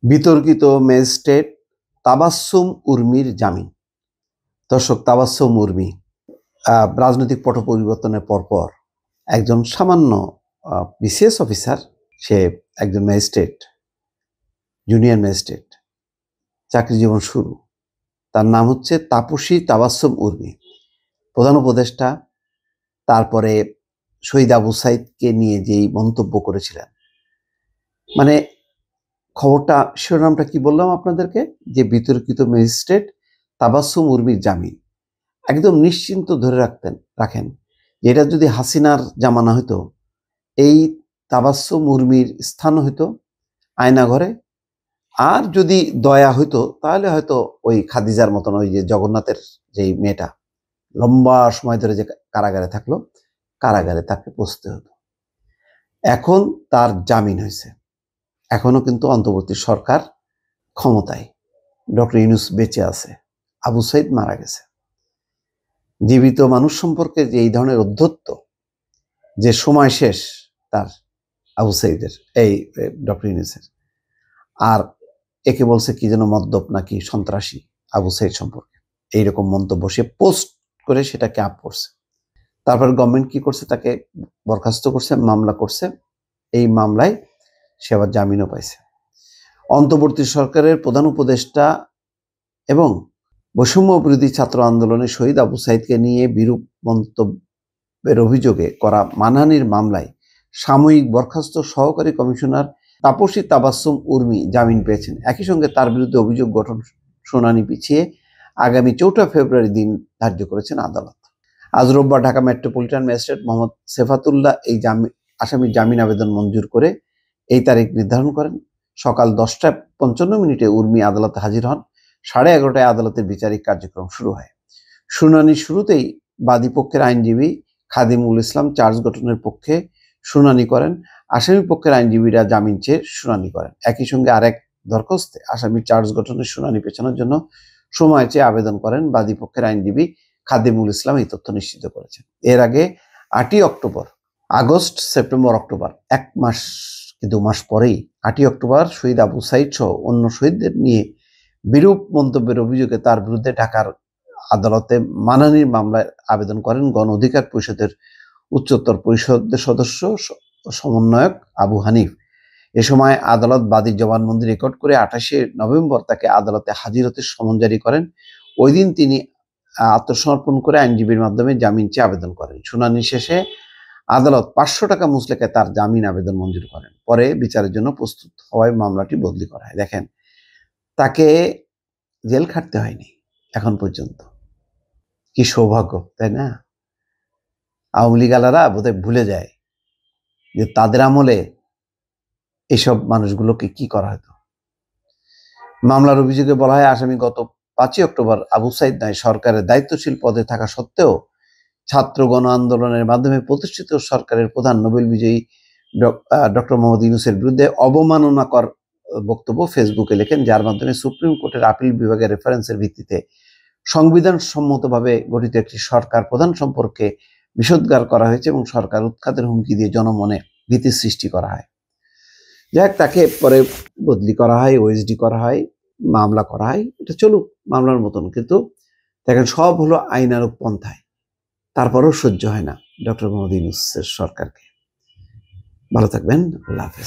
বিতর্কিত ম্যাজিস্ট্রেট তাবাসসুম উর্মির জামিন। দর্শক, তাবাসসুম উর্মি রাজনৈতিক পট পরিবর্তনের পরপর একজন সামান্য বিসিএস অফিসার, সে একজন ম্যাজিস্ট্রেট, জুনিয়র ম্যাজিস্ট্রেট, চাকরি জীবন শুরু। তার নাম হচ্ছে তাপসী তাবাসসুম উর্মি। প্রধান উপদেষ্টা তারপরে শহীদ আবু সাইদকে নিয়ে যেই মন্তব্য করেছিলেন, মানে খবরটা, শিরোনামটা কি বললাম আপনাদেরকে, যে বিতর্কিত ম্যাজিস্ট্রেট তাবাসসুম উর্মির জামিন। একদম নিশ্চিন্ত ধরে রাখেন যে এটা যদি হাসিনার জামানা হতো, এই তাবাসসুম উর্মির স্থান হইতো আয়নাঘরে। আর যদি দয়া হইতো তাহলে হয়তো ওই খাদিজার মতন, ওই যে জগন্নাথের যেই মেয়েটা লম্বা সময় ধরে যে কারাগারে থাকলো, কারাগারে তাকে বসতে হতো। এখন তার জামিন হয়েছে। এখনো কিন্তু অন্তর্বর্তী সরকার ক্ষমতায়, ডক্টর ইউনূস বেঁচে আছে, আবু সাইদ মারা গেছে। জীবিত মানুষ সম্পর্কে যে এই ধরনের অধ্যত্ত, যে সময় শেষ তার আবু সাইদের, এই ডক্টর ইউনূসের, আর একে বলছে কি যেন মদ্যপ নাকি সন্ত্রাসী আবু সাইদ সম্পর্কে, এইরকম মন্তব্য সে পোস্ট করে সেটাকে আপ করছে। তারপর গভর্নমেন্ট কি করছে, তাকে বরখাস্ত করছে, মামলা করছে। এই মামলায় সে আবার জামিনও পাইছে। অন্তর্বর্তী সরকারের প্রধান উপদেষ্টা এবং বৈষম্য বিরোধী ছাত্র আন্দোলনে শহীদ আবু সাইদকে নিয়ে বিরূপ মন্তব্যের অভিযোগে করা মানহানির মামলায় সাময়িক বরখাস্ত সহকারী কমিশনার তাপসী তাবাসসুম উর্মি জামিন পেয়েছেন। একই সঙ্গে তার বিরুদ্ধে অভিযোগ গঠন শুনানি পিছিয়ে আগামী 4 ফেব্রুয়ারি দিন ধার্য করেছেন আদালত। আজ রোববার ঢাকা মেট্রোপলিটন ম্যাজিস্ট্রেট মোহাম্মদ সেফাতুল্লাহ এই আসামির জামিন আবেদন মঞ্জুর করে এই তারিখ নির্ধারণ করেন। সকাল 10:55 উর্মি আদালতে হাজির হন। 11:30 আদালতের বিচারিক কার্যক্রম শুরু হয়। শুনানির শুরুতেই বাদী পক্ষের আইনজীবী খাদিমুল ইসলাম চার্জ গঠনের পক্ষে শুনানি করেন। আসামি পক্ষের আইনজীবীরা জামিন চেয়ে শুনানি করেন। একই সঙ্গে আরেক দরখাস্তে আসামির চার্জ গঠনের শুনানি পেছানোর জন্য সময় চেয়ে আবেদন করেন। বাদী পক্ষের আইনজীবী খাদিমুল ইসলাম এই তথ্য নিশ্চিত করেছেন। এর আগে 8 অক্টোবর, আগস্ট, সেপ্টেম্বর, অক্টোবর, 1 মাস কি 2 মাস পরেই 8 অক্টোবর শহীদ আবু সাইদ সহ অন্য শহীদদের নিয়ে বিরূপ মন্তব্যের অভিযোগে তার বিরুদ্ধে ঢাকার আদালতে মানহানির মামলায় আবেদন করেন গণ অধিকার পরিষদের উচ্চতর পরিষদের সদস্য সমন্বয়ক আবু হানিফ। এ সময় আদালত বাদীর জবানবন্দি রেকর্ড করে 28 নভেম্বর তাকে আদালতে হাজির হতে সমন জারি করেন। ওই দিন তিনি আত্মসমর্পণ করে আইনজীবীর মাধ্যমে জামিন চেয়ে আবেদন করেন। শুনানি শেষে আদালত 500 টাকা মুচলেকায় তার জামিন আবেদন মঞ্জুর করেন। পরে বিচারের জন্য প্রস্তুত হওয়ায় মামলাটি বদলি করা হয়। দেখেন, তাকে জেল খাটতে হয়নি এখন পর্যন্ত। কি সৌভাগ্য, তাই না? আওয়ামী লীগ আলারা বোধহয় ভুলে যায় যে তাদের আমলে এইসব মানুষগুলোকে কি করা হতো। মামলার অভিযোগে বলা হয়, আসামি গত 5 অক্টোবর আবু সাইদ নয় সরকারের দায়িত্বশীল পদে থাকা সত্ত্বেও ছাত্র গণ আন্দোলনের মাধ্যমে প্রতিষ্ঠিত সরকারের প্রধান নোবেল বিজয়ী ডক্টর মোহাম্মদ ইউনূসের বিরুদ্ধে অবমাননাকর বক্তব্য ফেসবুকে লেখেন, যার মাধ্যমে সুপ্রিম কোর্টের আপিল বিভাগের রেফারেন্সের ভিত্তিতে সংবিধান সম্মতভাবে গঠিত একটি সরকার প্রধান সম্পর্কে বিষোদ্গার করা হয়েছে এবং সরকার উৎখাতের হুমকি দিয়ে জনমনে ভীতি সৃষ্টি করা হয়। যাই হোক, তাকে পরে বদলি করা হয়, ওএসডি করা হয়, মামলা করা হয়। এটা চলুক মামলার মতন, কিন্তু দেখেন সব হলো আইনানুগ পন্থায়। তারপরেও সহ্য হয় না ডক্টর মোহাম্মদ ইউনূসের সরকারকে। ভালো থাকবেন, আল্লাহ হাফেজ।